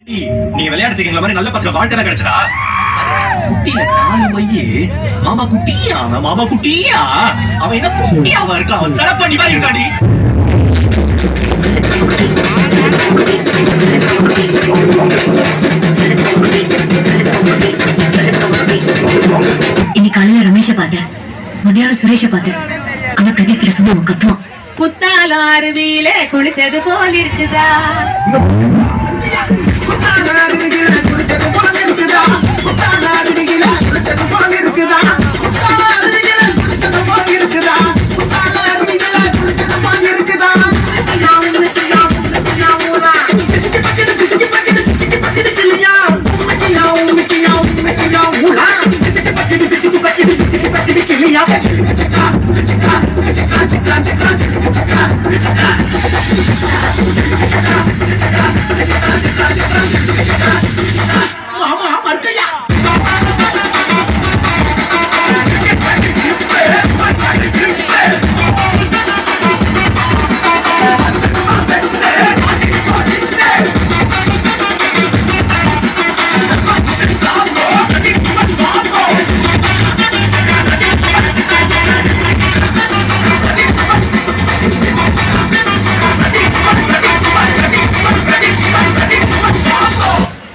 நீங்க விளையாடுறதுக்கு எங்களை மாதிரி நல்ல பசங்க வாழ்க்கை தான் கிடைச்சதா? குட்டியில 4 மையே மாமா குட்டியா மாமா குட்டியா அவன் என்ன குட்டியாவா இருக்கா? அவன் சரப்பண்ணி மாதிரி இருக்காடி. இன்னைக்கு காலையில ரமேஷ பார்த்தேன், மத்தியானம் சுரேஷ பார்த்தேன். ஆனா பிரதீப் கிட்ட சொன்ன அவன் கத்துவான். குத்தாலம் அருவியில குளிச்சது போல் இருக்குதா?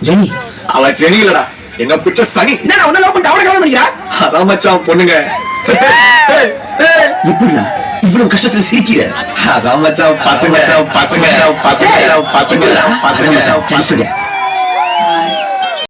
ஜெனி அவ ஜெனி இல்லடா, என்ன பிடிச்ச சனி. என்ன உன்ன லவ் பண்ணிட்டு அவளை கல்யாணம் பண்ணிக்கிறா? அதான் மச்சான் பொண்ணுங்க. எப்படியா இவ்வளவு கஷ்டத்துல சிரிக்கிற? அதான் மச்சான் பசங்க பசங்க பசங்க பசங்க பசங்க பசங்க